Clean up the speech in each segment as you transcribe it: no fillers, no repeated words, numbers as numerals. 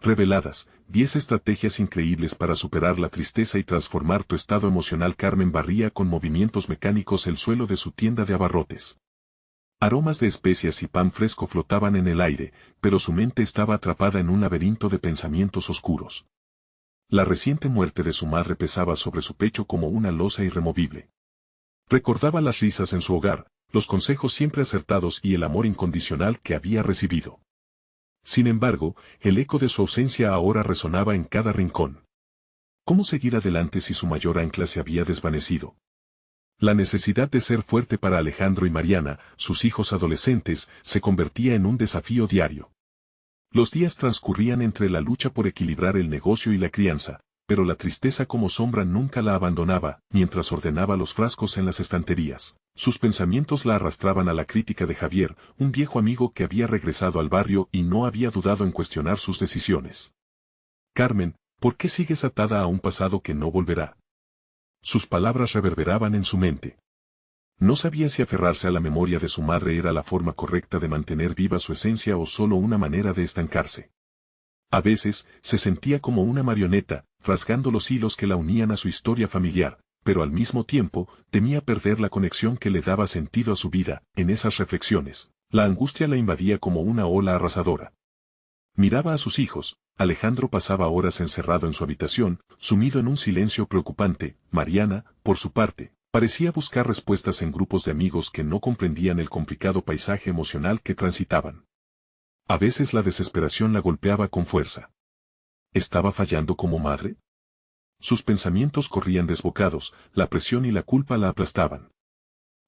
Reveladas, 10 estrategias increíbles para superar la tristeza y transformar tu estado emocional. Carmen barría con movimientos mecánicos el suelo de su tienda de abarrotes. Aromas de especias y pan fresco flotaban en el aire, pero su mente estaba atrapada en un laberinto de pensamientos oscuros. La reciente muerte de su madre pesaba sobre su pecho como una losa irremovible. Recordaba las risas en su hogar, los consejos siempre acertados y el amor incondicional que había recibido. Sin embargo, el eco de su ausencia ahora resonaba en cada rincón. ¿Cómo seguir adelante si su mayor ancla se había desvanecido? La necesidad de ser fuerte para Alejandro y Mariana, sus hijos adolescentes, se convertía en un desafío diario. Los días transcurrían entre la lucha por equilibrar el negocio y la crianza, pero la tristeza como sombra nunca la abandonaba. Mientras ordenaba los frascos en las estanterías, sus pensamientos la arrastraban a la crítica de Javier, un viejo amigo que había regresado al barrio y no había dudado en cuestionar sus decisiones. Carmen, ¿por qué sigues atada a un pasado que no volverá? Sus palabras reverberaban en su mente. No sabía si aferrarse a la memoria de su madre era la forma correcta de mantener viva su esencia o solo una manera de estancarse. A veces, se sentía como una marioneta, rasgando los hilos que la unían a su historia familiar, pero al mismo tiempo, temía perder la conexión que le daba sentido a su vida. En esas reflexiones, la angustia la invadía como una ola arrasadora. Miraba a sus hijos. Alejandro pasaba horas encerrado en su habitación, sumido en un silencio preocupante. Mariana, por su parte, parecía buscar respuestas en grupos de amigos que no comprendían el complicado paisaje emocional que transitaban. A veces la desesperación la golpeaba con fuerza. ¿Estaba fallando como madre? Sus pensamientos corrían desbocados, la presión y la culpa la aplastaban.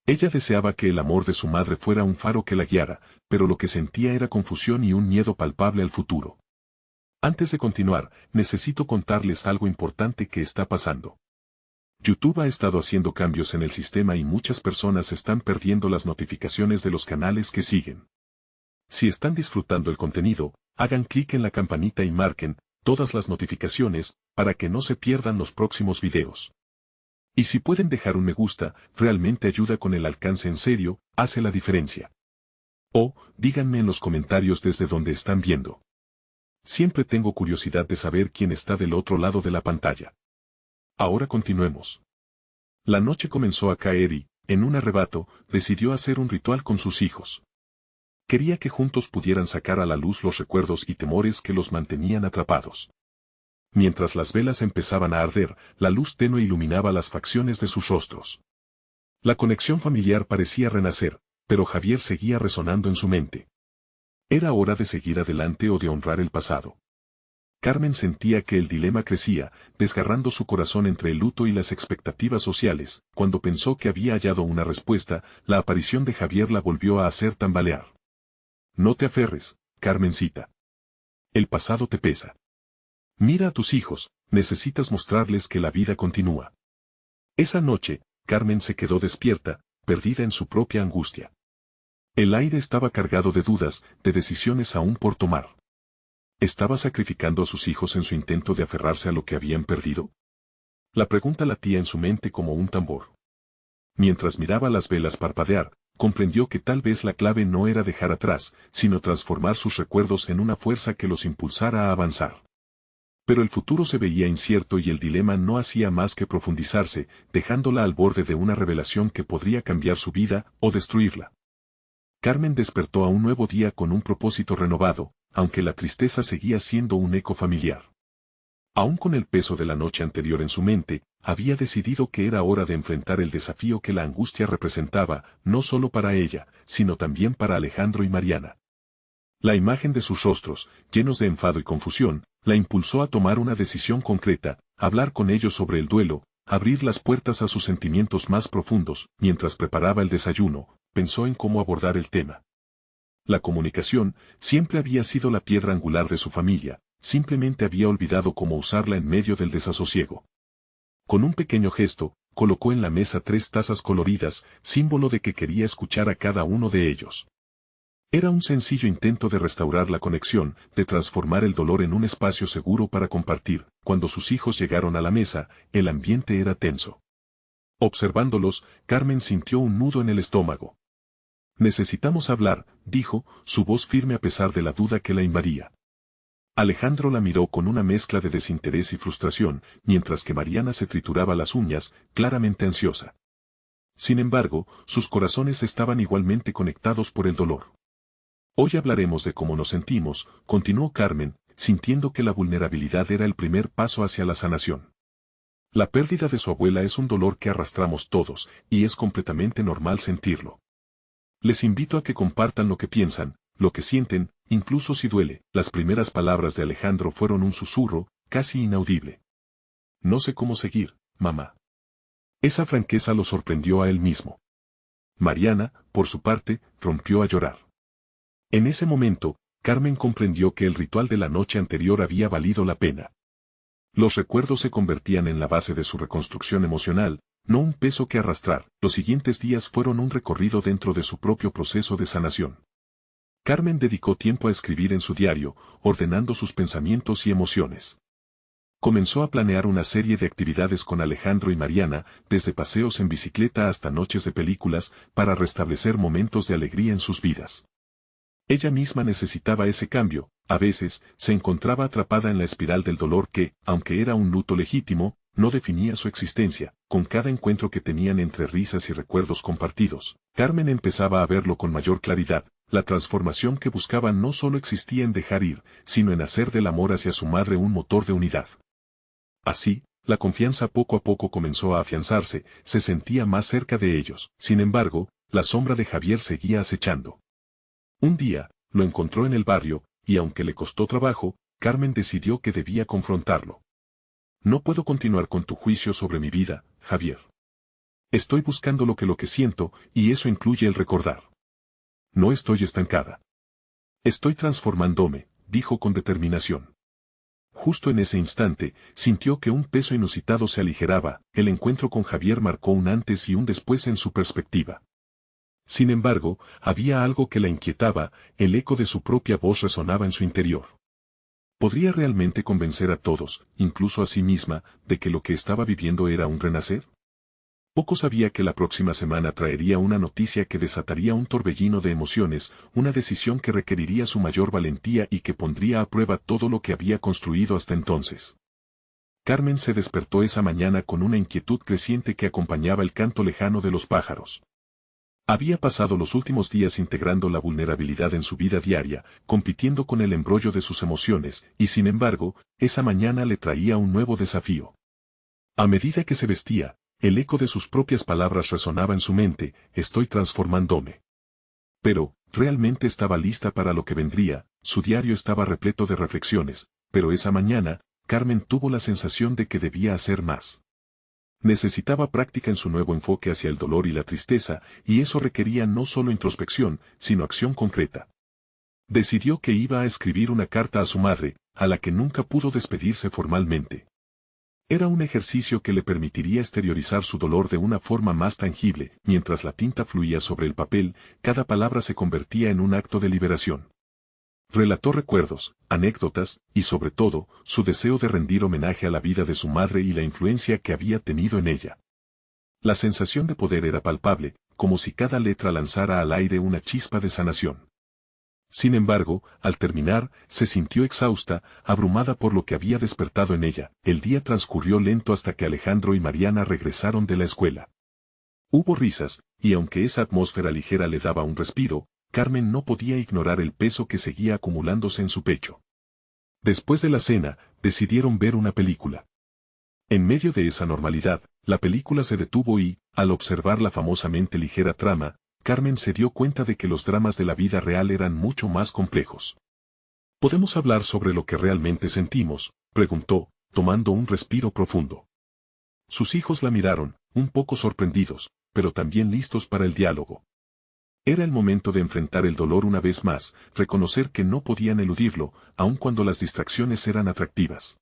Ella deseaba que el amor de su madre fuera un faro que la guiara, pero lo que sentía era confusión y un miedo palpable al futuro. Antes de continuar, necesito contarles algo importante que está pasando. YouTube ha estado haciendo cambios en el sistema y muchas personas están perdiendo las notificaciones de los canales que siguen. Si están disfrutando el contenido, hagan clic en la campanita y marquen todas las notificaciones para que no se pierdan los próximos videos. Y si pueden dejar un me gusta, realmente ayuda con el alcance. En serio, hace la diferencia. O, díganme en los comentarios desde donde están viendo. Siempre tengo curiosidad de saber quién está del otro lado de la pantalla. Ahora continuemos. La noche comenzó a caer y, en un arrebato, decidió hacer un ritual con sus hijos. Quería que juntos pudieran sacar a la luz los recuerdos y temores que los mantenían atrapados. Mientras las velas empezaban a arder, la luz tenue iluminaba las facciones de sus rostros. La conexión familiar parecía renacer, pero Javier seguía resonando en su mente. ¿Era hora de seguir adelante o de honrar el pasado? Carmen sentía que el dilema crecía, desgarrando su corazón entre el luto y las expectativas sociales. Cuando pensó que había hallado una respuesta, la aparición de Javier la volvió a hacer tambalear. No te aferres, Carmencita. El pasado te pesa. Mira a tus hijos, necesitas mostrarles que la vida continúa. Esa noche, Carmen se quedó despierta, perdida en su propia angustia. El aire estaba cargado de dudas, de decisiones aún por tomar. ¿Estaba sacrificando a sus hijos en su intento de aferrarse a lo que habían perdido? La pregunta latía en su mente como un tambor. Mientras miraba las velas parpadear, comprendió que tal vez la clave no era dejar atrás, sino transformar sus recuerdos en una fuerza que los impulsara a avanzar. Pero el futuro se veía incierto y el dilema no hacía más que profundizarse, dejándola al borde de una revelación que podría cambiar su vida o destruirla. Carmen despertó a un nuevo día con un propósito renovado, aunque la tristeza seguía siendo un eco familiar. Aún con el peso de la noche anterior en su mente, había decidido que era hora de enfrentar el desafío que la angustia representaba, no solo para ella, sino también para Alejandro y Mariana. La imagen de sus rostros, llenos de enfado y confusión, la impulsó a tomar una decisión concreta: hablar con ellos sobre el duelo, abrir las puertas a sus sentimientos más profundos. Mientras preparaba el desayuno, pensó en cómo abordar el tema. La comunicación siempre había sido la piedra angular de su familia, simplemente había olvidado cómo usarla en medio del desasosiego. Con un pequeño gesto, colocó en la mesa 3 tazas coloridas, símbolo de que quería escuchar a cada uno de ellos. Era un sencillo intento de restaurar la conexión, de transformar el dolor en un espacio seguro para compartir. Cuando sus hijos llegaron a la mesa, el ambiente era tenso. Observándolos, Carmen sintió un nudo en el estómago. Necesitamos hablar, dijo, su voz firme a pesar de la duda que la invadía. Alejandro la miró con una mezcla de desinterés y frustración, mientras que Mariana se trituraba las uñas, claramente ansiosa. Sin embargo, sus corazones estaban igualmente conectados por el dolor. Hoy hablaremos de cómo nos sentimos, continuó Carmen, sintiendo que la vulnerabilidad era el primer paso hacia la sanación. La pérdida de su abuela es un dolor que arrastramos todos, y es completamente normal sentirlo. Les invito a que compartan lo que piensan, lo que sienten, incluso si duele. Las primeras palabras de Alejandro fueron un susurro, casi inaudible. No sé cómo seguir, mamá. Esa franqueza lo sorprendió a él mismo. Mariana, por su parte, rompió a llorar. En ese momento, Carmen comprendió que el ritual de la noche anterior había valido la pena. Los recuerdos se convertían en la base de su reconstrucción emocional, no un peso que arrastrar. Los siguientes días fueron un recorrido dentro de su propio proceso de sanación. Carmen dedicó tiempo a escribir en su diario, ordenando sus pensamientos y emociones. Comenzó a planear una serie de actividades con Alejandro y Mariana, desde paseos en bicicleta hasta noches de películas, para restablecer momentos de alegría en sus vidas. Ella misma necesitaba ese cambio. A veces, se encontraba atrapada en la espiral del dolor que, aunque era un luto legítimo, no definía su existencia. Con cada encuentro que tenían entre risas y recuerdos compartidos, Carmen empezaba a verlo con mayor claridad. La transformación que buscaba no solo existía en dejar ir, sino en hacer del amor hacia su madre un motor de unidad. Así, la confianza poco a poco comenzó a afianzarse, se sentía más cerca de ellos. Sin embargo, la sombra de Javier seguía acechando. Un día, lo encontró en el barrio, y aunque le costó trabajo, Carmen decidió que debía confrontarlo. No puedo continuar con tu juicio sobre mi vida, Javier. Estoy buscando lo que siento, y eso incluye el recordar. No estoy estancada. Estoy transformándome, dijo con determinación. Justo en ese instante, sintió que un peso inusitado se aligeraba. El encuentro con Javier marcó un antes y un después en su perspectiva. Sin embargo, había algo que la inquietaba, el eco de su propia voz resonaba en su interior. ¿Podría realmente convencer a todos, incluso a sí misma, de que lo que estaba viviendo era un renacer? Poco sabía que la próxima semana traería una noticia que desataría un torbellino de emociones, una decisión que requeriría su mayor valentía y que pondría a prueba todo lo que había construido hasta entonces. Carmen se despertó esa mañana con una inquietud creciente que acompañaba el canto lejano de los pájaros. Había pasado los últimos días integrando la vulnerabilidad en su vida diaria, compitiendo con el embrollo de sus emociones, y sin embargo, esa mañana le traía un nuevo desafío. A medida que se vestía, el eco de sus propias palabras resonaba en su mente: estoy transformándome. Pero, ¿realmente estaba lista para lo que vendría? Su diario estaba repleto de reflexiones, pero esa mañana, Carmen tuvo la sensación de que debía hacer más. Necesitaba práctica en su nuevo enfoque hacia el dolor y la tristeza, y eso requería no solo introspección, sino acción concreta. Decidió que iba a escribir una carta a su madre, a la que nunca pudo despedirse formalmente. Era un ejercicio que le permitiría exteriorizar su dolor de una forma más tangible. Mientras la tinta fluía sobre el papel, cada palabra se convertía en un acto de liberación. Relató recuerdos, anécdotas, y sobre todo, su deseo de rendir homenaje a la vida de su madre y la influencia que había tenido en ella. La sensación de poder era palpable, como si cada letra lanzara al aire una chispa de sanación. Sin embargo, al terminar, se sintió exhausta, abrumada por lo que había despertado en ella. El día transcurrió lento hasta que Alejandro y Mariana regresaron de la escuela. Hubo risas, y aunque esa atmósfera ligera le daba un respiro, Carmen no podía ignorar el peso que seguía acumulándose en su pecho. Después de la cena, decidieron ver una película. En medio de esa normalidad, la película se detuvo y, al observar la famosamente ligera trama, Carmen se dio cuenta de que los dramas de la vida real eran mucho más complejos. ¿Podemos hablar sobre lo que realmente sentimos?, preguntó, tomando un respiro profundo. Sus hijos la miraron, un poco sorprendidos, pero también listos para el diálogo. Era el momento de enfrentar el dolor una vez más, reconocer que no podían eludirlo, aun cuando las distracciones eran atractivas.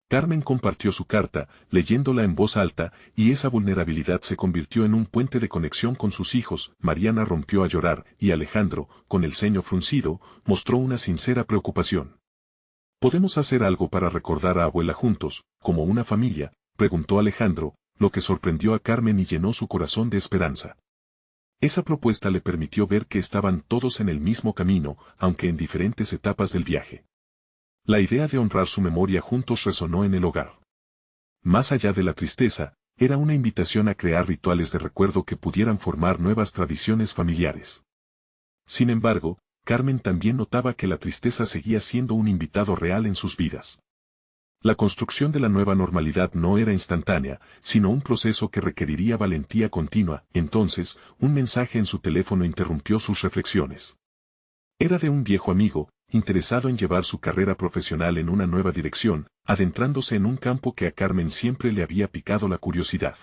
Carmen compartió su carta, leyéndola en voz alta, y esa vulnerabilidad se convirtió en un puente de conexión con sus hijos. Mariana rompió a llorar, y Alejandro, con el ceño fruncido, mostró una sincera preocupación. ¿Podemos hacer algo para recordar a abuela juntos, como una familia?, preguntó Alejandro, lo que sorprendió a Carmen y llenó su corazón de esperanza. Esa propuesta le permitió ver que estaban todos en el mismo camino, aunque en diferentes etapas del viaje. La idea de honrar su memoria juntos resonó en el hogar. Más allá de la tristeza, era una invitación a crear rituales de recuerdo que pudieran formar nuevas tradiciones familiares. Sin embargo, Carmen también notaba que la tristeza seguía siendo un invitado real en sus vidas. La construcción de la nueva normalidad no era instantánea, sino un proceso que requeriría valentía continua. Entonces, un mensaje en su teléfono interrumpió sus reflexiones. Era de un viejo amigo, interesado en llevar su carrera profesional en una nueva dirección, adentrándose en un campo que a Carmen siempre le había picado la curiosidad.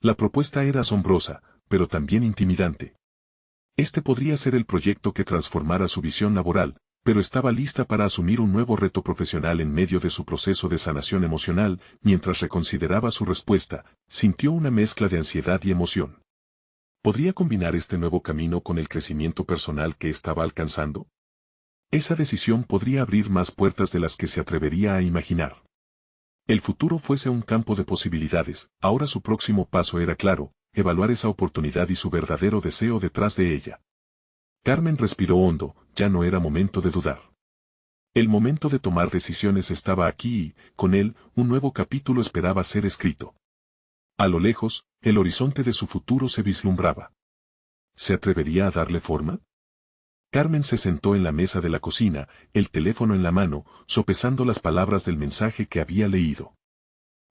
La propuesta era asombrosa, pero también intimidante. Este podría ser el proyecto que transformara su visión laboral, pero estaba lista para asumir un nuevo reto profesional en medio de su proceso de sanación emocional. Mientras reconsideraba su respuesta, sintió una mezcla de ansiedad y emoción. ¿Podría combinar este nuevo camino con el crecimiento personal que estaba alcanzando? Esa decisión podría abrir más puertas de las que se atrevería a imaginar. El futuro fuese un campo de posibilidades. Ahora su próximo paso era claro: evaluar esa oportunidad y su verdadero deseo detrás de ella. Carmen respiró hondo. Ya no era momento de dudar. El momento de tomar decisiones estaba aquí y, con él, un nuevo capítulo esperaba ser escrito. A lo lejos, el horizonte de su futuro se vislumbraba. ¿Se atrevería a darle forma? Carmen se sentó en la mesa de la cocina, el teléfono en la mano, sopesando las palabras del mensaje que había leído.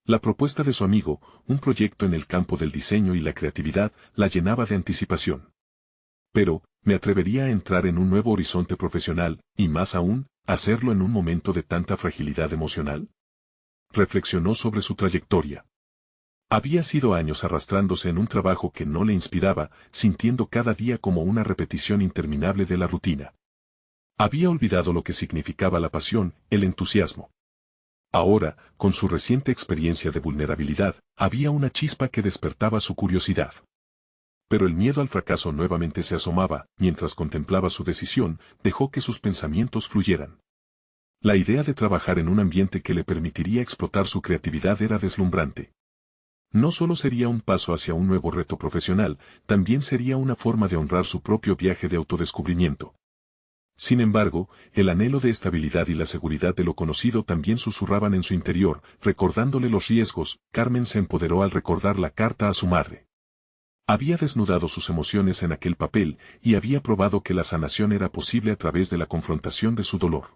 La propuesta de su amigo, un proyecto en el campo del diseño y la creatividad, la llenaba de anticipación. Pero, ¿me atrevería a entrar en un nuevo horizonte profesional, y más aún, hacerlo en un momento de tanta fragilidad emocional? Reflexionó sobre su trayectoria. Había sido años arrastrándose en un trabajo que no le inspiraba, sintiendo cada día como una repetición interminable de la rutina. Había olvidado lo que significaba la pasión, el entusiasmo. Ahora, con su reciente experiencia de vulnerabilidad, había una chispa que despertaba su curiosidad. Pero el miedo al fracaso nuevamente se asomaba. Mientras contemplaba su decisión, dejó que sus pensamientos fluyeran. La idea de trabajar en un ambiente que le permitiría explotar su creatividad era deslumbrante. No solo sería un paso hacia un nuevo reto profesional, también sería una forma de honrar su propio viaje de autodescubrimiento. Sin embargo, el anhelo de estabilidad y la seguridad de lo conocido también susurraban en su interior. Recordándole los riesgos, Carmen se empoderó al recordar la carta a su madre. Había desnudado sus emociones en aquel papel, y había probado que la sanación era posible a través de la confrontación de su dolor.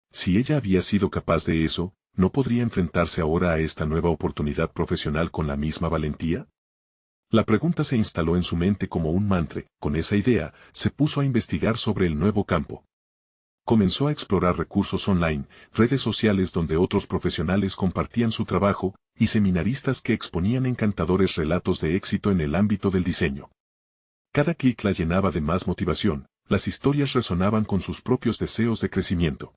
Si ella había sido capaz de eso, ¿no podría enfrentarse ahora a esta nueva oportunidad profesional con la misma valentía? La pregunta se instaló en su mente como un mantra. Con esa idea, se puso a investigar sobre el nuevo campo. Comenzó a explorar recursos online, redes sociales donde otros profesionales compartían su trabajo, y seminaristas que exponían encantadores relatos de éxito en el ámbito del diseño. Cada clic la llenaba de más motivación. Las historias resonaban con sus propios deseos de crecimiento.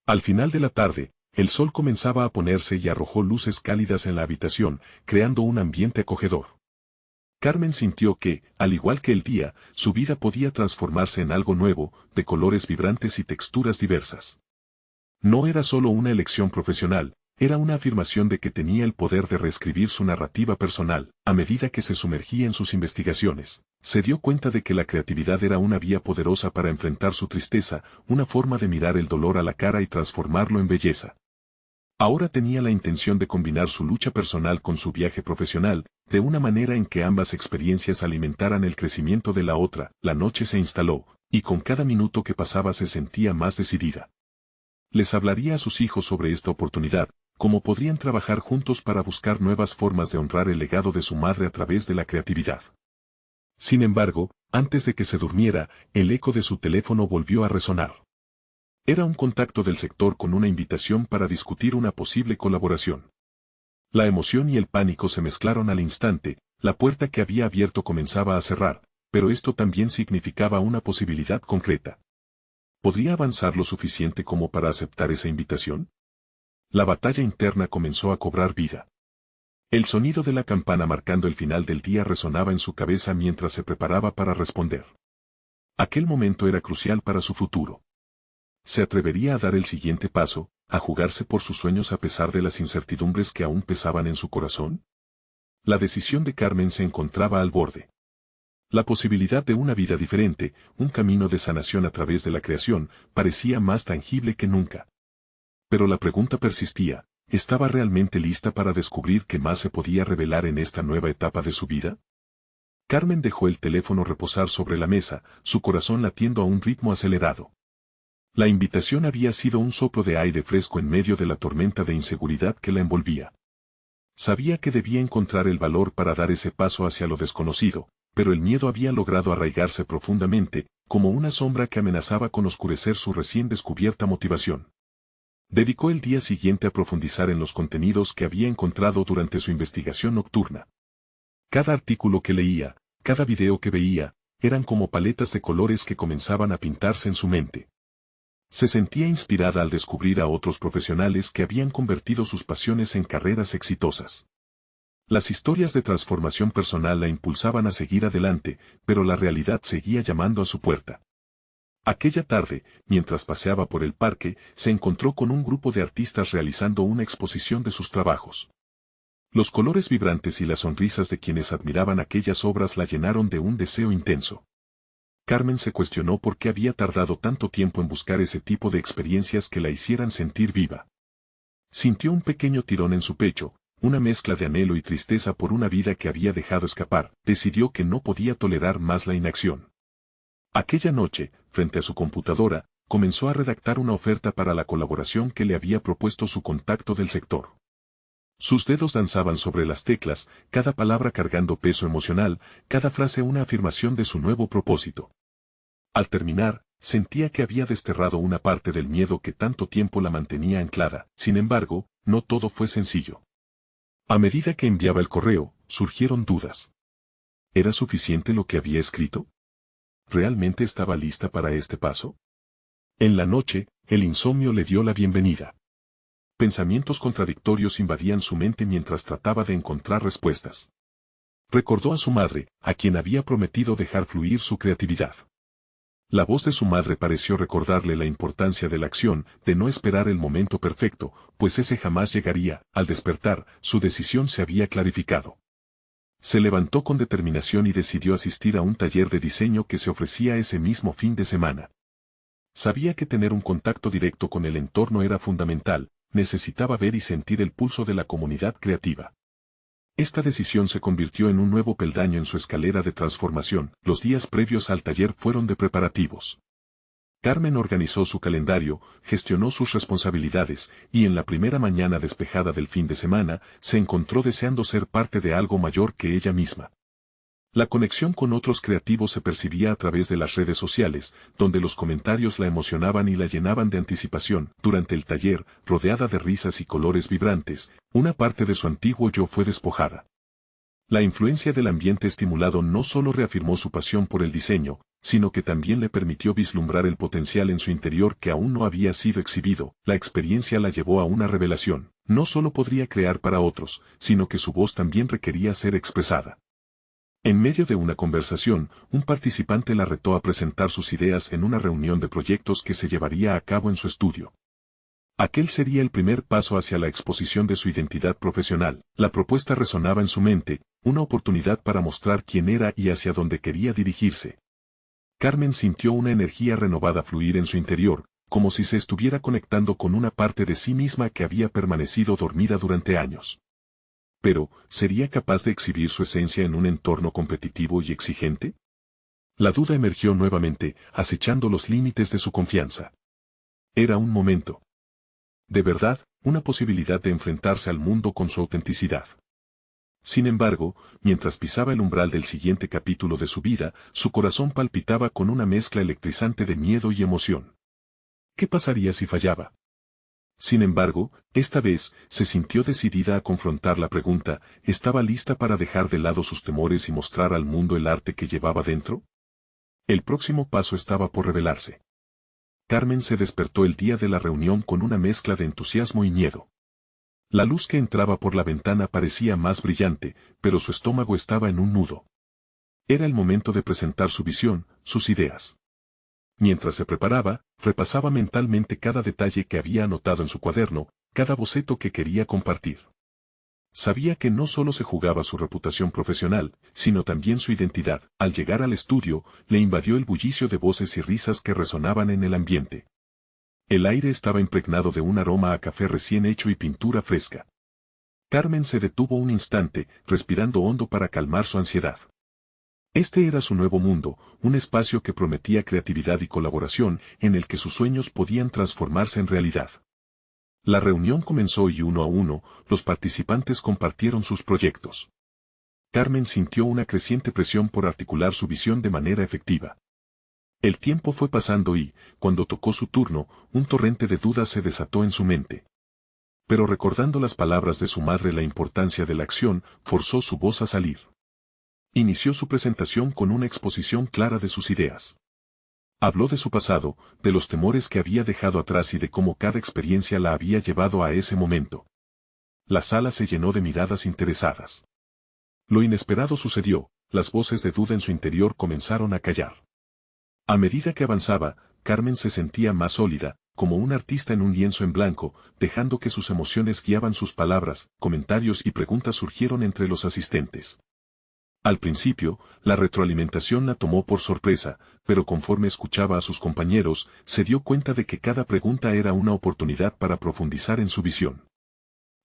Al final de la tarde, el sol comenzaba a ponerse y arrojó luces cálidas en la habitación, creando un ambiente acogedor. Carmen sintió que, al igual que el día, su vida podía transformarse en algo nuevo, de colores vibrantes y texturas diversas. No era solo una elección profesional, era una afirmación de que tenía el poder de reescribir su narrativa personal. A medida que se sumergía en sus investigaciones, se dio cuenta de que la creatividad era una vía poderosa para enfrentar su tristeza, una forma de mirar el dolor a la cara y transformarlo en belleza. Ahora tenía la intención de combinar su lucha personal con su viaje profesional, de una manera en que ambas experiencias alimentaran el crecimiento de la otra. La noche se instaló, y con cada minuto que pasaba se sentía más decidida. Les hablaría a sus hijos sobre esta oportunidad, cómo podrían trabajar juntos para buscar nuevas formas de honrar el legado de su madre a través de la creatividad. Sin embargo, antes de que se durmiera, el eco de su teléfono volvió a resonar. Era un contacto del sector con una invitación para discutir una posible colaboración. La emoción y el pánico se mezclaron al instante. La puerta que había abierto comenzaba a cerrar, pero esto también significaba una posibilidad concreta. ¿Podría avanzar lo suficiente como para aceptar esa invitación? La batalla interna comenzó a cobrar vida. El sonido de la campana marcando el final del día resonaba en su cabeza mientras se preparaba para responder. Aquel momento era crucial para su futuro. ¿Se atrevería a dar el siguiente paso, a jugarse por sus sueños a pesar de las incertidumbres que aún pesaban en su corazón? La decisión de Carmen se encontraba al borde. La posibilidad de una vida diferente, un camino de sanación a través de la creación, parecía más tangible que nunca. Pero la pregunta persistía, ¿estaba realmente lista para descubrir qué más se podía revelar en esta nueva etapa de su vida? Carmen dejó el teléfono reposar sobre la mesa, su corazón latiendo a un ritmo acelerado. La invitación había sido un soplo de aire fresco en medio de la tormenta de inseguridad que la envolvía. Sabía que debía encontrar el valor para dar ese paso hacia lo desconocido, pero el miedo había logrado arraigarse profundamente, como una sombra que amenazaba con oscurecer su recién descubierta motivación. Dedicó el día siguiente a profundizar en los contenidos que había encontrado durante su investigación nocturna. Cada artículo que leía, cada video que veía, eran como paletas de colores que comenzaban a pintarse en su mente. Se sentía inspirada al descubrir a otros profesionales que habían convertido sus pasiones en carreras exitosas. Las historias de transformación personal la impulsaban a seguir adelante, pero la realidad seguía llamando a su puerta. Aquella tarde, mientras paseaba por el parque, se encontró con un grupo de artistas realizando una exposición de sus trabajos. Los colores vibrantes y las sonrisas de quienes admiraban aquellas obras la llenaron de un deseo intenso. Carmen se cuestionó por qué había tardado tanto tiempo en buscar ese tipo de experiencias que la hicieran sentir viva. Sintió un pequeño tirón en su pecho, una mezcla de anhelo y tristeza por una vida que había dejado escapar. Decidió que no podía tolerar más la inacción. Aquella noche, frente a su computadora, comenzó a redactar una oferta para la colaboración que le había propuesto su contacto del sector. Sus dedos danzaban sobre las teclas, cada palabra cargando peso emocional, cada frase una afirmación de su nuevo propósito. Al terminar, sentía que había desterrado una parte del miedo que tanto tiempo la mantenía anclada. Sin embargo, no todo fue sencillo. A medida que enviaba el correo, surgieron dudas. ¿Era suficiente lo que había escrito? ¿Realmente estaba lista para este paso? En la noche, el insomnio le dio la bienvenida. Pensamientos contradictorios invadían su mente mientras trataba de encontrar respuestas. Recordó a su madre, a quien había prometido dejar fluir su creatividad. La voz de su madre pareció recordarle la importancia de la acción, de no esperar el momento perfecto, pues ese jamás llegaría. Al despertar, su decisión se había clarificado. Se levantó con determinación y decidió asistir a un taller de diseño que se ofrecía ese mismo fin de semana. Sabía que tener un contacto directo con el entorno era fundamental. Necesitaba ver y sentir el pulso de la comunidad creativa. Esta decisión se convirtió en un nuevo peldaño en su escalera de transformación. Los días previos al taller fueron de preparativos. Carmen organizó su calendario, gestionó sus responsabilidades, y en la primera mañana despejada del fin de semana, se encontró deseando ser parte de algo mayor que ella misma. La conexión con otros creativos se percibía a través de las redes sociales, donde los comentarios la emocionaban y la llenaban de anticipación. Durante el taller, rodeada de risas y colores vibrantes, una parte de su antiguo yo fue despojada. La influencia del ambiente estimulado no solo reafirmó su pasión por el diseño, sino que también le permitió vislumbrar el potencial en su interior que aún no había sido exhibido. La experiencia la llevó a una revelación. No solo podría crear para otros, sino que su voz también requería ser expresada. En medio de una conversación, un participante la retó a presentar sus ideas en una reunión de proyectos que se llevaría a cabo en su estudio. Aquel sería el primer paso hacia la exposición de su identidad profesional. La propuesta resonaba en su mente, una oportunidad para mostrar quién era y hacia dónde quería dirigirse. Carmen sintió una energía renovada fluir en su interior, como si se estuviera conectando con una parte de sí misma que había permanecido dormida durante años. Pero, ¿sería capaz de exhibir su esencia en un entorno competitivo y exigente? La duda emergió nuevamente, acechando los límites de su confianza. Era un momento. De verdad, una posibilidad de enfrentarse al mundo con su autenticidad. Sin embargo, mientras pisaba el umbral del siguiente capítulo de su vida, su corazón palpitaba con una mezcla electrizante de miedo y emoción. ¿Qué pasaría si fallaba? Sin embargo, esta vez, se sintió decidida a confrontar la pregunta. ¿Estaba lista para dejar de lado sus temores y mostrar al mundo el arte que llevaba dentro? El próximo paso estaba por revelarse. Carmen se despertó el día de la reunión con una mezcla de entusiasmo y miedo. La luz que entraba por la ventana parecía más brillante, pero su estómago estaba en un nudo. Era el momento de presentar su visión, sus ideas. Mientras se preparaba, repasaba mentalmente cada detalle que había anotado en su cuaderno, cada boceto que quería compartir. Sabía que no solo se jugaba su reputación profesional, sino también su identidad. Al llegar al estudio, le invadió el bullicio de voces y risas que resonaban en el ambiente. El aire estaba impregnado de un aroma a café recién hecho y pintura fresca. Carmen se detuvo un instante, respirando hondo para calmar su ansiedad. Este era su nuevo mundo, un espacio que prometía creatividad y colaboración, en el que sus sueños podían transformarse en realidad. La reunión comenzó y uno a uno, los participantes compartieron sus proyectos. Carmen sintió una creciente presión por articular su visión de manera efectiva. El tiempo fue pasando y, cuando tocó su turno, un torrente de dudas se desató en su mente. Pero recordando las palabras de su madre, la importancia de la acción, forzó su voz a salir. Inició su presentación con una exposición clara de sus ideas. Habló de su pasado, de los temores que había dejado atrás y de cómo cada experiencia la había llevado a ese momento. La sala se llenó de miradas interesadas. Lo inesperado sucedió, las voces de duda en su interior comenzaron a callar. A medida que avanzaba, Carmen se sentía más sólida, como un artista en un lienzo en blanco, dejando que sus emociones guiaban sus palabras. Comentarios y preguntas surgieron entre los asistentes. Al principio, la retroalimentación la tomó por sorpresa, pero conforme escuchaba a sus compañeros, se dio cuenta de que cada pregunta era una oportunidad para profundizar en su visión.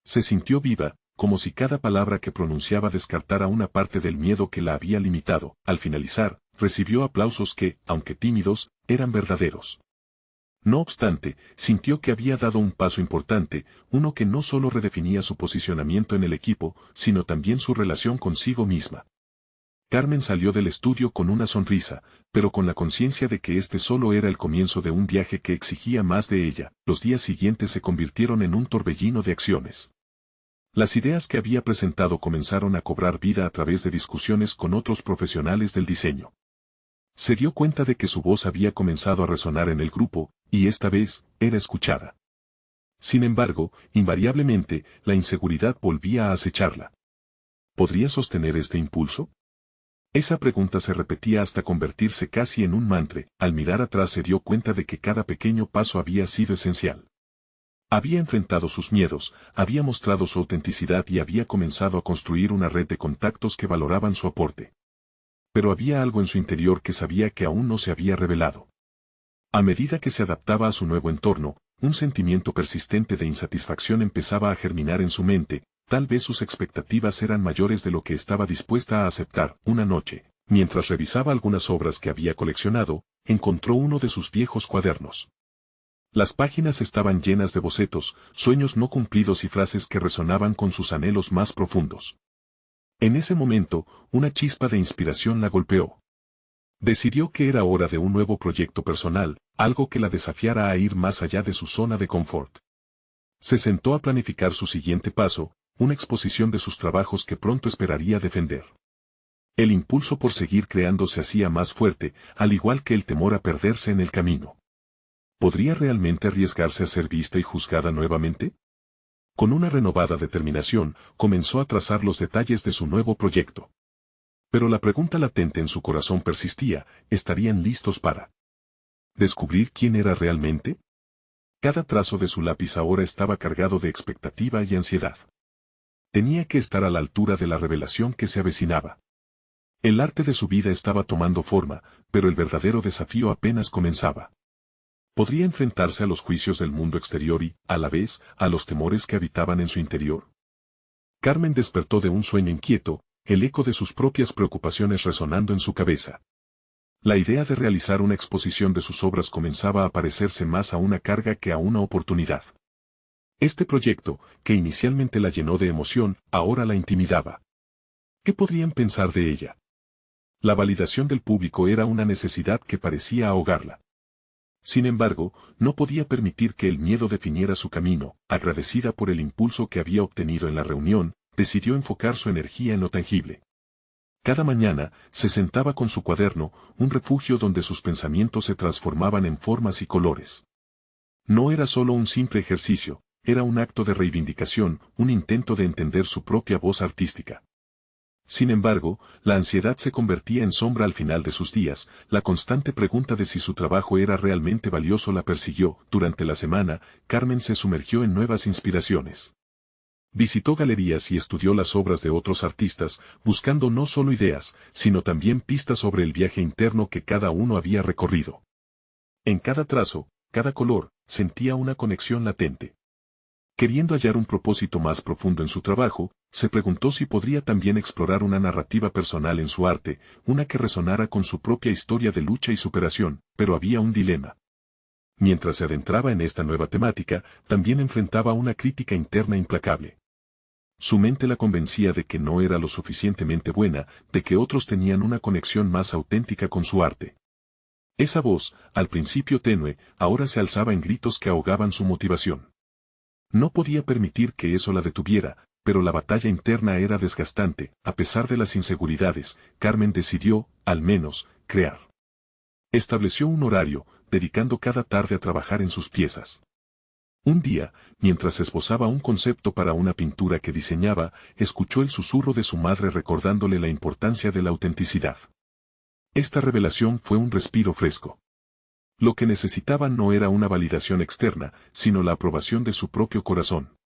Se sintió viva, como si cada palabra que pronunciaba descartara una parte del miedo que la había limitado. Al finalizar, recibió aplausos que, aunque tímidos, eran verdaderos. No obstante, sintió que había dado un paso importante, uno que no solo redefinía su posicionamiento en el equipo, sino también su relación consigo misma. Carmen salió del estudio con una sonrisa, pero con la conciencia de que este solo era el comienzo de un viaje que exigía más de ella. Los días siguientes se convirtieron en un torbellino de acciones. Las ideas que había presentado comenzaron a cobrar vida a través de discusiones con otros profesionales del diseño. Se dio cuenta de que su voz había comenzado a resonar en el grupo, y esta vez, era escuchada. Sin embargo, invariablemente, la inseguridad volvía a acecharla. ¿Podría sostener este impulso? Esa pregunta se repetía hasta convertirse casi en un mantra. Al mirar atrás se dio cuenta de que cada pequeño paso había sido esencial. Había enfrentado sus miedos, había mostrado su autenticidad y había comenzado a construir una red de contactos que valoraban su aporte. Pero había algo en su interior que sabía que aún no se había revelado. A medida que se adaptaba a su nuevo entorno, un sentimiento persistente de insatisfacción empezaba a germinar en su mente. Tal vez sus expectativas eran mayores de lo que estaba dispuesta a aceptar. Una noche, mientras revisaba algunas obras que había coleccionado, encontró uno de sus viejos cuadernos. Las páginas estaban llenas de bocetos, sueños no cumplidos y frases que resonaban con sus anhelos más profundos. En ese momento, una chispa de inspiración la golpeó. Decidió que era hora de un nuevo proyecto personal, algo que la desafiara a ir más allá de su zona de confort. Se sentó a planificar su siguiente paso, una exposición de sus trabajos que pronto esperaría defender. El impulso por seguir creando se hacía más fuerte, al igual que el temor a perderse en el camino. ¿Podría realmente arriesgarse a ser vista y juzgada nuevamente? Con una renovada determinación, comenzó a trazar los detalles de su nuevo proyecto. Pero la pregunta latente en su corazón persistía: ¿estarían listos para descubrir quién era realmente? Cada trazo de su lápiz ahora estaba cargado de expectativa y ansiedad. Tenía que estar a la altura de la revelación que se avecinaba. El arte de su vida estaba tomando forma, pero el verdadero desafío apenas comenzaba. ¿Podría enfrentarse a los juicios del mundo exterior y, a la vez, a los temores que habitaban en su interior? Carmen despertó de un sueño inquieto, el eco de sus propias preocupaciones resonando en su cabeza. La idea de realizar una exposición de sus obras comenzaba a parecerse más a una carga que a una oportunidad. Este proyecto, que inicialmente la llenó de emoción, ahora la intimidaba. ¿Qué podrían pensar de ella? La validación del público era una necesidad que parecía ahogarla. Sin embargo, no podía permitir que el miedo definiera su camino. Agradecida por el impulso que había obtenido en la reunión, decidió enfocar su energía en lo tangible. Cada mañana, se sentaba con su cuaderno, un refugio donde sus pensamientos se transformaban en formas y colores. No era solo un simple ejercicio, era un acto de reivindicación, un intento de entender su propia voz artística. Sin embargo, la ansiedad se convertía en sombra al final de sus días. La constante pregunta de si su trabajo era realmente valioso la persiguió. Durante la semana, Carmen se sumergió en nuevas inspiraciones. Visitó galerías y estudió las obras de otros artistas, buscando no solo ideas, sino también pistas sobre el viaje interno que cada uno había recorrido. En cada trazo, cada color, sentía una conexión latente. Queriendo hallar un propósito más profundo en su trabajo, se preguntó si podría también explorar una narrativa personal en su arte, una que resonara con su propia historia de lucha y superación, pero había un dilema. Mientras se adentraba en esta nueva temática, también enfrentaba una crítica interna implacable. Su mente la convencía de que no era lo suficientemente buena, de que otros tenían una conexión más auténtica con su arte. Esa voz, al principio tenue, ahora se alzaba en gritos que ahogaban su motivación. No podía permitir que eso la detuviera, pero la batalla interna era desgastante. A pesar de las inseguridades, Carmen decidió, al menos, crear. Estableció un horario, dedicando cada tarde a trabajar en sus piezas. Un día, mientras esbozaba un concepto para una pintura que diseñaba, escuchó el susurro de su madre recordándole la importancia de la autenticidad. Esta revelación fue un respiro fresco. Lo que necesitaba no era una validación externa, sino la aprobación de su propio corazón.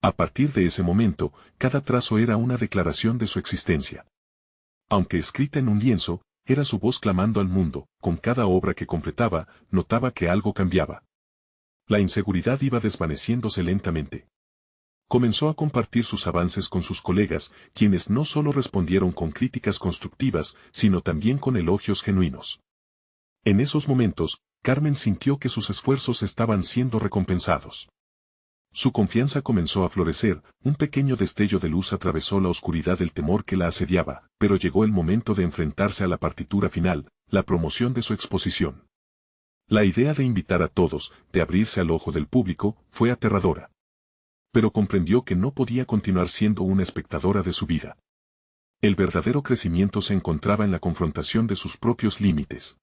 A partir de ese momento, cada trazo era una declaración de su existencia. Aunque escrita en un lienzo, era su voz clamando al mundo. Con cada obra que completaba, notaba que algo cambiaba. La inseguridad iba desvaneciéndose lentamente. Comenzó a compartir sus avances con sus colegas, quienes no solo respondieron con críticas constructivas, sino también con elogios genuinos. En esos momentos, Carmen sintió que sus esfuerzos estaban siendo recompensados. Su confianza comenzó a florecer, un pequeño destello de luz atravesó la oscuridad del temor que la asediaba, pero llegó el momento de enfrentarse a la partitura final, la promoción de su exposición. La idea de invitar a todos, de abrirse al ojo del público, fue aterradora. Pero comprendió que no podía continuar siendo una espectadora de su vida. El verdadero crecimiento se encontraba en la confrontación de sus propios límites.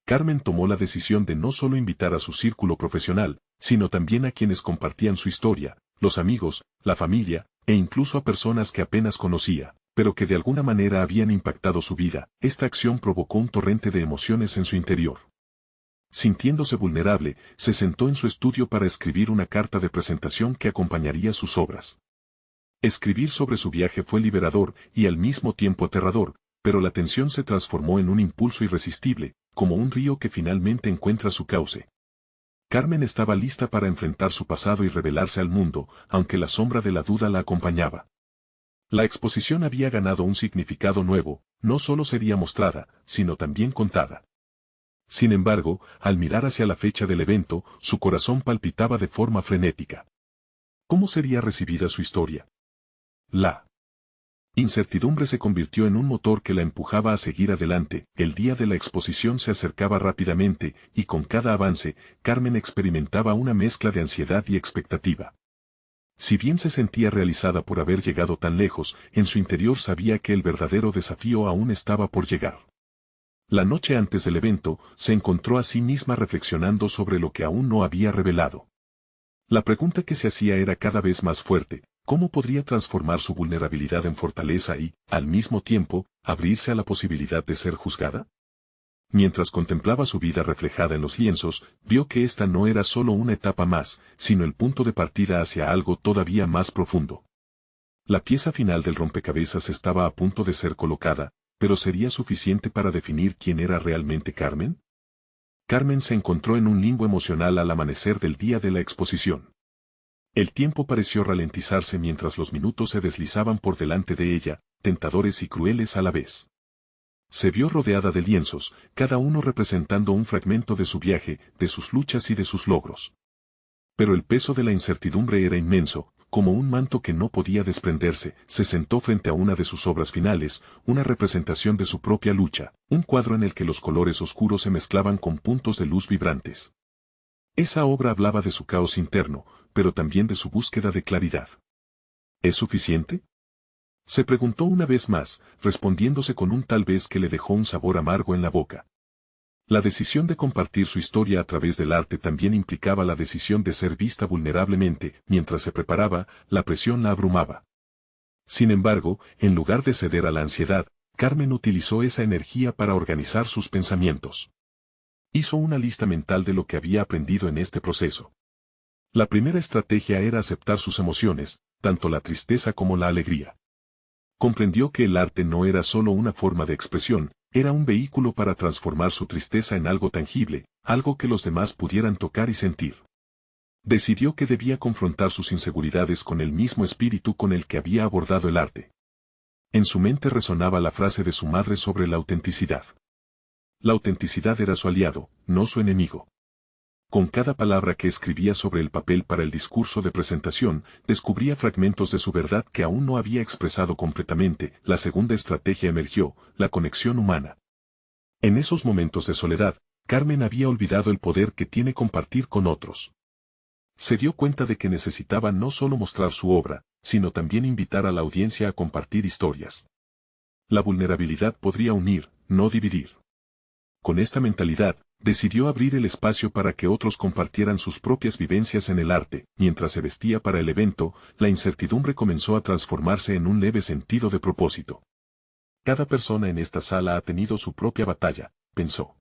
Carmen tomó la decisión de no solo invitar a su círculo profesional, sino también a quienes compartían su historia, los amigos, la familia, e incluso a personas que apenas conocía, pero que de alguna manera habían impactado su vida. Esta acción provocó un torrente de emociones en su interior. Sintiéndose vulnerable, se sentó en su estudio para escribir una carta de presentación que acompañaría sus obras. Escribir sobre su viaje fue liberador y al mismo tiempo aterrador, pero la tensión se transformó en un impulso irresistible, como un río que finalmente encuentra su cauce. Carmen estaba lista para enfrentar su pasado y revelarse al mundo, aunque la sombra de la duda la acompañaba. La exposición había ganado un significado nuevo, no solo sería mostrada, sino también contada. Sin embargo, al mirar hacia la fecha del evento, su corazón palpitaba de forma frenética. ¿Cómo sería recibida su historia? La incertidumbre se convirtió en un motor que la empujaba a seguir adelante. El día de la exposición se acercaba rápidamente, y con cada avance, Carmen experimentaba una mezcla de ansiedad y expectativa. Si bien se sentía realizada por haber llegado tan lejos, en su interior sabía que el verdadero desafío aún estaba por llegar. La noche antes del evento, se encontró a sí misma reflexionando sobre lo que aún no había revelado. La pregunta que se hacía era cada vez más fuerte: ¿cómo podría transformar su vulnerabilidad en fortaleza y, al mismo tiempo, abrirse a la posibilidad de ser juzgada? Mientras contemplaba su vida reflejada en los lienzos, vio que esta no era solo una etapa más, sino el punto de partida hacia algo todavía más profundo. La pieza final del rompecabezas estaba a punto de ser colocada, pero ¿sería suficiente para definir quién era realmente Carmen? Carmen se encontró en un limbo emocional al amanecer del día de la exposición. El tiempo pareció ralentizarse mientras los minutos se deslizaban por delante de ella, tentadores y crueles a la vez. Se vio rodeada de lienzos, cada uno representando un fragmento de su viaje, de sus luchas y de sus logros. Pero el peso de la incertidumbre era inmenso, como un manto que no podía desprenderse. Se sentó frente a una de sus obras finales, una representación de su propia lucha, un cuadro en el que los colores oscuros se mezclaban con puntos de luz vibrantes. Esa obra hablaba de su caos interno, pero también de su búsqueda de claridad. ¿Es suficiente?, se preguntó una vez más, respondiéndose con un tal vez que le dejó un sabor amargo en la boca. La decisión de compartir su historia a través del arte también implicaba la decisión de ser vista vulnerablemente. Mientras se preparaba, la presión la abrumaba. Sin embargo, en lugar de ceder a la ansiedad, Carmen utilizó esa energía para organizar sus pensamientos. Hizo una lista mental de lo que había aprendido en este proceso. La primera estrategia era aceptar sus emociones, tanto la tristeza como la alegría. Comprendió que el arte no era solo una forma de expresión, era un vehículo para transformar su tristeza en algo tangible, algo que los demás pudieran tocar y sentir. Decidió que debía confrontar sus inseguridades con el mismo espíritu con el que había abordado el arte. En su mente resonaba la frase de su madre sobre la autenticidad. La autenticidad era su aliado, no su enemigo. Con cada palabra que escribía sobre el papel para el discurso de presentación, descubría fragmentos de su verdad que aún no había expresado completamente. La segunda estrategia emergió, la conexión humana. En esos momentos de soledad, Carmen había olvidado el poder que tiene compartir con otros. Se dio cuenta de que necesitaba no solo mostrar su obra, sino también invitar a la audiencia a compartir historias. La vulnerabilidad podría unir, no dividir. Con esta mentalidad, decidió abrir el espacio para que otros compartieran sus propias vivencias en el arte. Mientras se vestía para el evento, la incertidumbre comenzó a transformarse en un leve sentido de propósito. Cada persona en esta sala ha tenido su propia batalla, pensó.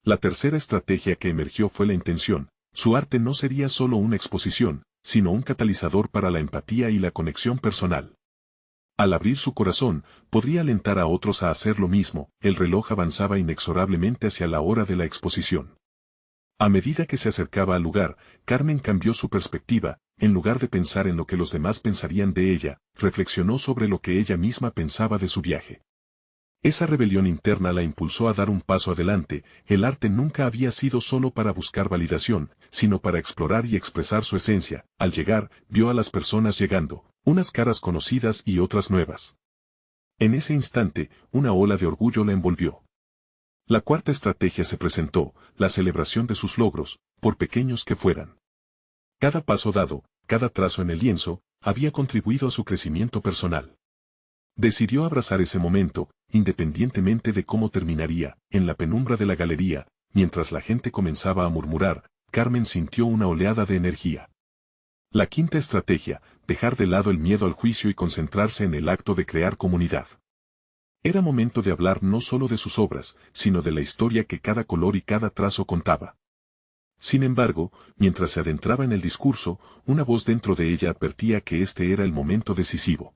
La tercera estrategia que emergió fue la intención. Su arte no sería solo una exposición, sino un catalizador para la empatía y la conexión personal. Al abrir su corazón, podría alentar a otros a hacer lo mismo. El reloj avanzaba inexorablemente hacia la hora de la exposición. A medida que se acercaba al lugar, Carmen cambió su perspectiva. En lugar de pensar en lo que los demás pensarían de ella, reflexionó sobre lo que ella misma pensaba de su viaje. Esa rebelión interna la impulsó a dar un paso adelante. El arte nunca había sido solo para buscar validación, sino para explorar y expresar su esencia. Al llegar, vio a las personas llegando, unas caras conocidas y otras nuevas. En ese instante, una ola de orgullo la envolvió. La cuarta estrategia se presentó, la celebración de sus logros, por pequeños que fueran. Cada paso dado, cada trazo en el lienzo, había contribuido a su crecimiento personal. Decidió abrazar ese momento, independientemente de cómo terminaría. En la penumbra de la galería, mientras la gente comenzaba a murmurar, Carmen sintió una oleada de energía. La quinta estrategia, dejar de lado el miedo al juicio y concentrarse en el acto de crear comunidad. Era momento de hablar no solo de sus obras, sino de la historia que cada color y cada trazo contaba. Sin embargo, mientras se adentraba en el discurso, una voz dentro de ella advertía que este era el momento decisivo.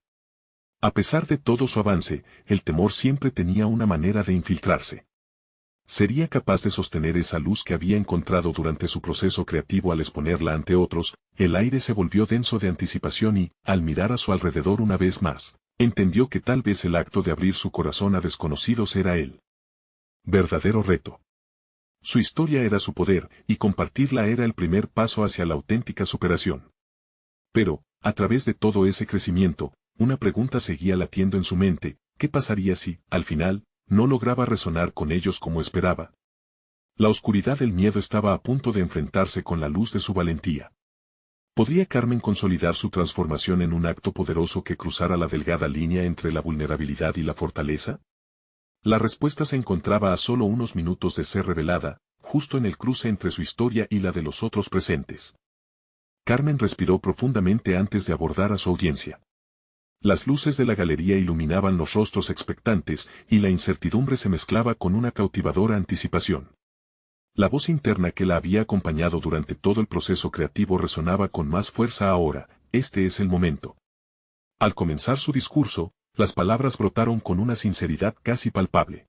A pesar de todo su avance, el temor siempre tenía una manera de infiltrarse. ¿Sería capaz de sostener esa luz que había encontrado durante su proceso creativo al exponerla ante otros? El aire se volvió denso de anticipación y, al mirar a su alrededor una vez más, entendió que tal vez el acto de abrir su corazón a desconocidos era el verdadero reto. Su historia era su poder, y compartirla era el primer paso hacia la auténtica superación. Pero, a través de todo ese crecimiento, una pregunta seguía latiendo en su mente: ¿qué pasaría si, al final, no lograba resonar con ellos como esperaba? La oscuridad del miedo estaba a punto de enfrentarse con la luz de su valentía. ¿Podría Carmen consolidar su transformación en un acto poderoso que cruzara la delgada línea entre la vulnerabilidad y la fortaleza? La respuesta se encontraba a solo unos minutos de ser revelada, justo en el cruce entre su historia y la de los otros presentes. Carmen respiró profundamente antes de abordar a su audiencia. Las luces de la galería iluminaban los rostros expectantes, y la incertidumbre se mezclaba con una cautivadora anticipación. La voz interna que la había acompañado durante todo el proceso creativo resonaba con más fuerza ahora: este es el momento. Al comenzar su discurso, las palabras brotaron con una sinceridad casi palpable.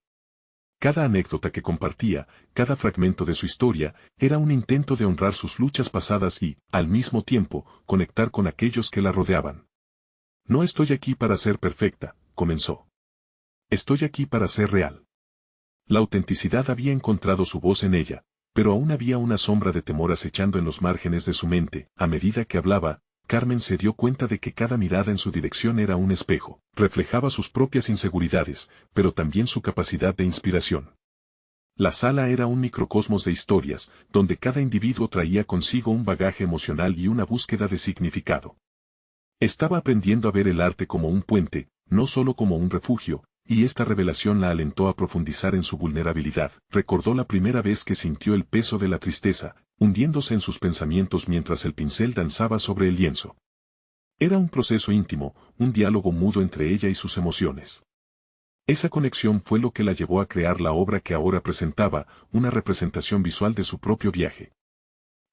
Cada anécdota que compartía, cada fragmento de su historia, era un intento de honrar sus luchas pasadas y, al mismo tiempo, conectar con aquellos que la rodeaban. No estoy aquí para ser perfecta, comenzó. Estoy aquí para ser real. La autenticidad había encontrado su voz en ella, pero aún había una sombra de temor acechando en los márgenes de su mente. A medida que hablaba, Carmen se dio cuenta de que cada mirada en su dirección era un espejo. Reflejaba sus propias inseguridades, pero también su capacidad de inspiración. La sala era un microcosmos de historias, donde cada individuo traía consigo un bagaje emocional y una búsqueda de significado. Estaba aprendiendo a ver el arte como un puente, no solo como un refugio, y esta revelación la alentó a profundizar en su vulnerabilidad. Recordó la primera vez que sintió el peso de la tristeza, hundiéndose en sus pensamientos mientras el pincel danzaba sobre el lienzo. Era un proceso íntimo, un diálogo mudo entre ella y sus emociones. Esa conexión fue lo que la llevó a crear la obra que ahora presentaba, una representación visual de su propio viaje.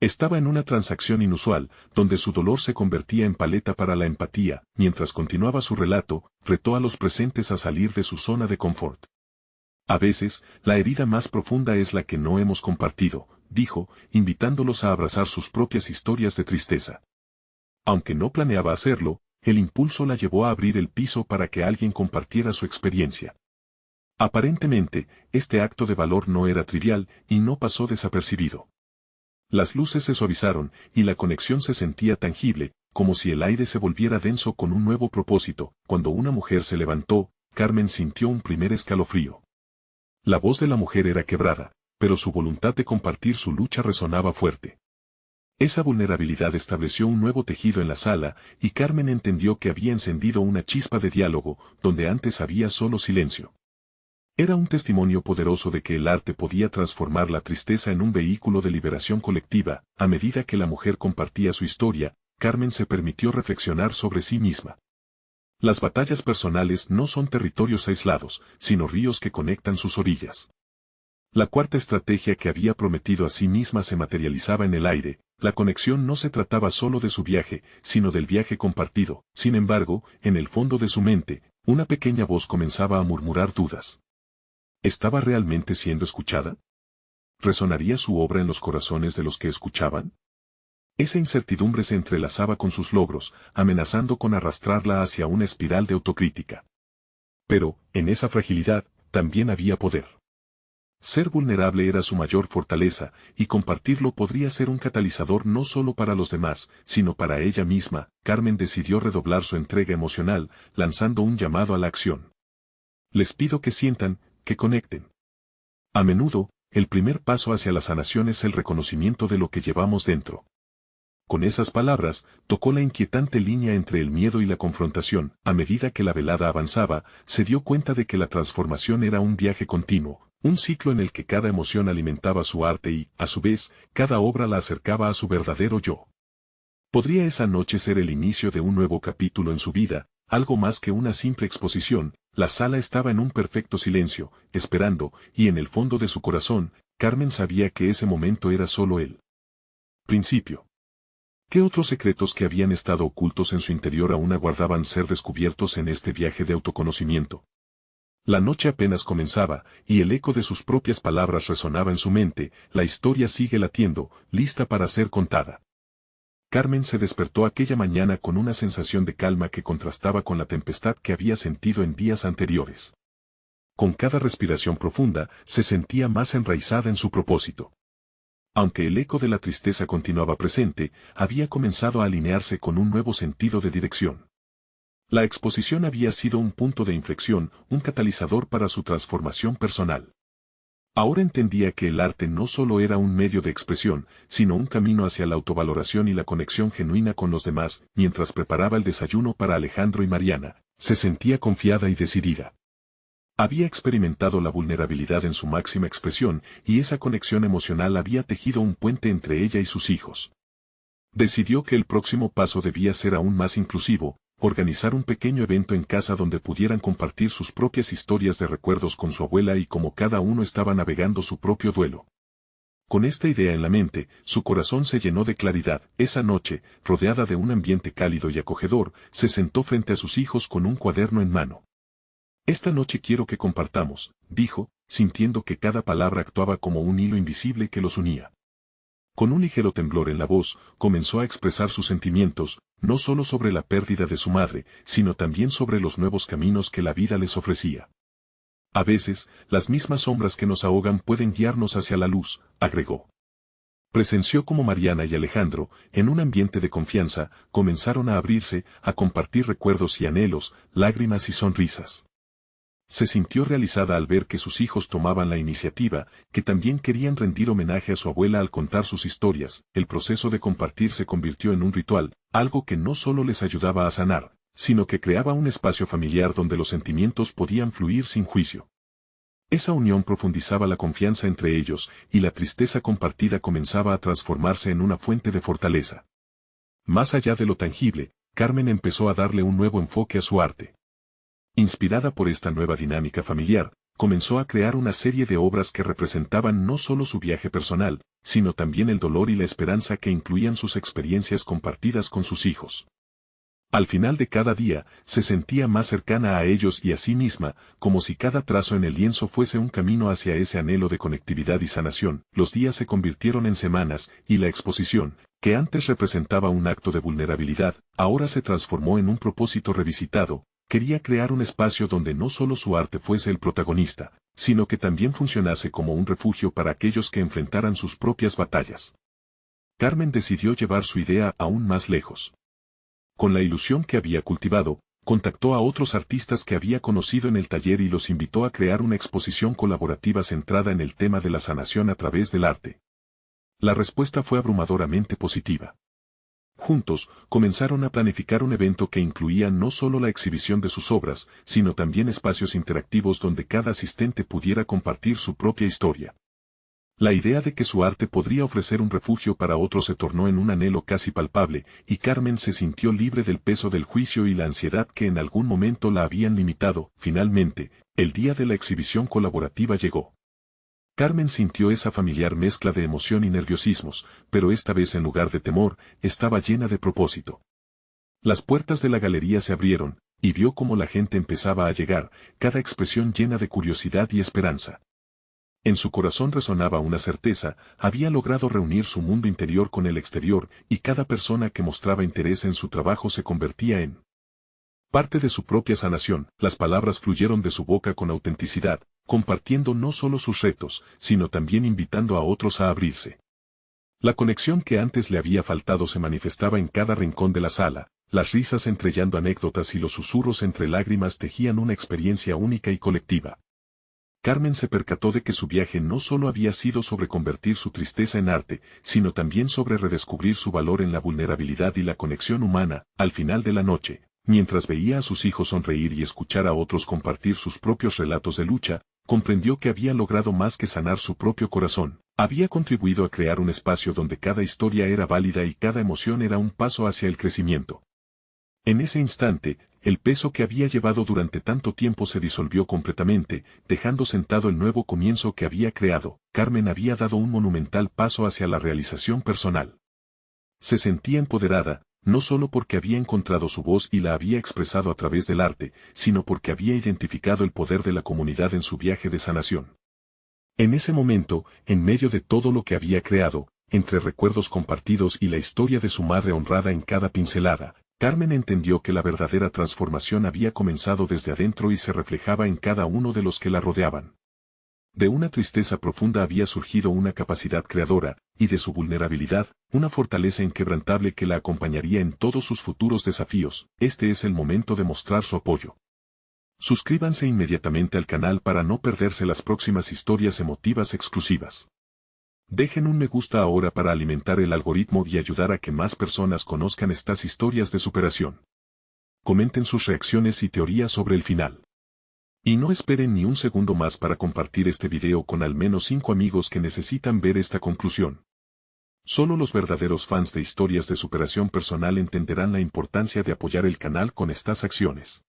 Estaba en una transacción inusual, donde su dolor se convertía en paleta para la empatía. Mientras continuaba su relato, retó a los presentes a salir de su zona de confort. A veces, la herida más profunda es la que no hemos compartido, dijo, invitándolos a abrazar sus propias historias de tristeza. Aunque no planeaba hacerlo, el impulso la llevó a abrir el piso para que alguien compartiera su experiencia. Aparentemente, este acto de valor no era trivial y no pasó desapercibido. Las luces se suavizaron y la conexión se sentía tangible, como si el aire se volviera denso con un nuevo propósito. Cuando una mujer se levantó, Carmen sintió un primer escalofrío. La voz de la mujer era quebrada, pero su voluntad de compartir su lucha resonaba fuerte. Esa vulnerabilidad estableció un nuevo tejido en la sala, y Carmen entendió que había encendido una chispa de diálogo, donde antes había solo silencio. Era un testimonio poderoso de que el arte podía transformar la tristeza en un vehículo de liberación colectiva. A medida que la mujer compartía su historia, Carmen se permitió reflexionar sobre sí misma. Las batallas personales no son territorios aislados, sino ríos que conectan sus orillas. La cuarta estrategia que había prometido a sí misma se materializaba en el aire. La conexión no se trataba solo de su viaje, sino del viaje compartido. Sin embargo, en el fondo de su mente, una pequeña voz comenzaba a murmurar dudas. ¿Estaba realmente siendo escuchada? ¿Resonaría su obra en los corazones de los que escuchaban? Esa incertidumbre se entrelazaba con sus logros, amenazando con arrastrarla hacia una espiral de autocrítica. Pero, en esa fragilidad, también había poder. Ser vulnerable era su mayor fortaleza, y compartirlo podría ser un catalizador no solo para los demás, sino para ella misma. Carmen decidió redoblar su entrega emocional, lanzando un llamado a la acción. Les pido que sientan, que conecten. A menudo, el primer paso hacia la sanación es el reconocimiento de lo que llevamos dentro. Con esas palabras, tocó la inquietante línea entre el miedo y la confrontación. A medida que la velada avanzaba, se dio cuenta de que la transformación era un viaje continuo, un ciclo en el que cada emoción alimentaba su arte y, a su vez, cada obra la acercaba a su verdadero yo. ¿Podría esa noche ser el inicio de un nuevo capítulo en su vida, algo más que una simple exposición? La sala estaba en un perfecto silencio, esperando, y en el fondo de su corazón, Carmen sabía que ese momento era solo el principio. ¿Qué otros secretos que habían estado ocultos en su interior aún aguardaban ser descubiertos en este viaje de autoconocimiento? La noche apenas comenzaba, y el eco de sus propias palabras resonaba en su mente. La historia sigue latiendo, lista para ser contada. Carmen se despertó aquella mañana con una sensación de calma que contrastaba con la tempestad que había sentido en días anteriores. Con cada respiración profunda, se sentía más enraizada en su propósito. Aunque el eco de la tristeza continuaba presente, había comenzado a alinearse con un nuevo sentido de dirección. La exposición había sido un punto de inflexión, un catalizador para su transformación personal. Ahora entendía que el arte no solo era un medio de expresión, sino un camino hacia la autovaloración y la conexión genuina con los demás. Mientras preparaba el desayuno para Alejandro y Mariana, se sentía confiada y decidida. Había experimentado la vulnerabilidad en su máxima expresión, y esa conexión emocional había tejido un puente entre ella y sus hijos. Decidió que el próximo paso debía ser aún más inclusivo, organizar un pequeño evento en casa donde pudieran compartir sus propias historias de recuerdos con su abuela y cómo cada uno estaba navegando su propio duelo. Con esta idea en la mente, su corazón se llenó de claridad. Esa noche, rodeada de un ambiente cálido y acogedor, se sentó frente a sus hijos con un cuaderno en mano. Esta noche quiero que compartamos, dijo, sintiendo que cada palabra actuaba como un hilo invisible que los unía. Con un ligero temblor en la voz, comenzó a expresar sus sentimientos, no solo sobre la pérdida de su madre, sino también sobre los nuevos caminos que la vida les ofrecía. A veces, las mismas sombras que nos ahogan pueden guiarnos hacia la luz, agregó. Presenció cómo Mariana y Alejandro, en un ambiente de confianza, comenzaron a abrirse, a compartir recuerdos y anhelos, lágrimas y sonrisas. Se sintió realizada al ver que sus hijos tomaban la iniciativa, que también querían rendir homenaje a su abuela al contar sus historias. El proceso de compartir se convirtió en un ritual, algo que no solo les ayudaba a sanar, sino que creaba un espacio familiar donde los sentimientos podían fluir sin juicio. Esa unión profundizaba la confianza entre ellos, y la tristeza compartida comenzaba a transformarse en una fuente de fortaleza. Más allá de lo tangible, Carmen empezó a darle un nuevo enfoque a su arte. Inspirada por esta nueva dinámica familiar, comenzó a crear una serie de obras que representaban no solo su viaje personal, sino también el dolor y la esperanza que incluían sus experiencias compartidas con sus hijos. Al final de cada día, se sentía más cercana a ellos y a sí misma, como si cada trazo en el lienzo fuese un camino hacia ese anhelo de conectividad y sanación. Los días se convirtieron en semanas, y la exposición, que antes representaba un acto de vulnerabilidad, ahora se transformó en un propósito revisitado. Quería crear un espacio donde no solo su arte fuese el protagonista, sino que también funcionase como un refugio para aquellos que enfrentaran sus propias batallas. Carmen decidió llevar su idea aún más lejos. Con la ilusión que había cultivado, contactó a otros artistas que había conocido en el taller y los invitó a crear una exposición colaborativa centrada en el tema de la sanación a través del arte. La respuesta fue abrumadoramente positiva. Juntos, comenzaron a planificar un evento que incluía no solo la exhibición de sus obras, sino también espacios interactivos donde cada asistente pudiera compartir su propia historia. La idea de que su arte podría ofrecer un refugio para otros se tornó en un anhelo casi palpable, y Carmen se sintió libre del peso del juicio y la ansiedad que en algún momento la habían limitado. Finalmente, el día de la exhibición colaborativa llegó. Carmen sintió esa familiar mezcla de emoción y nerviosismos, pero esta vez en lugar de temor, estaba llena de propósito. Las puertas de la galería se abrieron, y vio cómo la gente empezaba a llegar, cada expresión llena de curiosidad y esperanza. En su corazón resonaba una certeza: había logrado reunir su mundo interior con el exterior, y cada persona que mostraba interés en su trabajo se convertía en parte de su propia sanación. Las palabras fluyeron de su boca con autenticidad, compartiendo no solo sus retos, sino también invitando a otros a abrirse. La conexión que antes le había faltado se manifestaba en cada rincón de la sala, las risas entrellando anécdotas y los susurros entre lágrimas tejían una experiencia única y colectiva. Carmen se percató de que su viaje no solo había sido sobre convertir su tristeza en arte, sino también sobre redescubrir su valor en la vulnerabilidad y la conexión humana. Al final de la noche, mientras veía a sus hijos sonreír y escuchar a otros compartir sus propios relatos de lucha, comprendió que había logrado más que sanar su propio corazón. Había contribuido a crear un espacio donde cada historia era válida y cada emoción era un paso hacia el crecimiento. En ese instante, el peso que había llevado durante tanto tiempo se disolvió completamente, dejando sentado el nuevo comienzo que había creado. Carmen había dado un monumental paso hacia la realización personal. Se sentía empoderada, no solo porque había encontrado su voz y la había expresado a través del arte, sino porque había identificado el poder de la comunidad en su viaje de sanación. En ese momento, en medio de todo lo que había creado, entre recuerdos compartidos y la historia de su madre honrada en cada pincelada, Carmen entendió que la verdadera transformación había comenzado desde adentro y se reflejaba en cada uno de los que la rodeaban. De una tristeza profunda había surgido una capacidad creadora, y de su vulnerabilidad, una fortaleza inquebrantable que la acompañaría en todos sus futuros desafíos. Este es el momento de mostrar su apoyo. Suscríbanse inmediatamente al canal para no perderse las próximas historias emotivas exclusivas. Dejen un me gusta ahora para alimentar el algoritmo y ayudar a que más personas conozcan estas historias de superación. Comenten sus reacciones y teorías sobre el final. Y no esperen ni un segundo más para compartir este video con al menos 5 amigos que necesitan ver esta conclusión. Solo los verdaderos fans de historias de superación personal entenderán la importancia de apoyar el canal con estas acciones.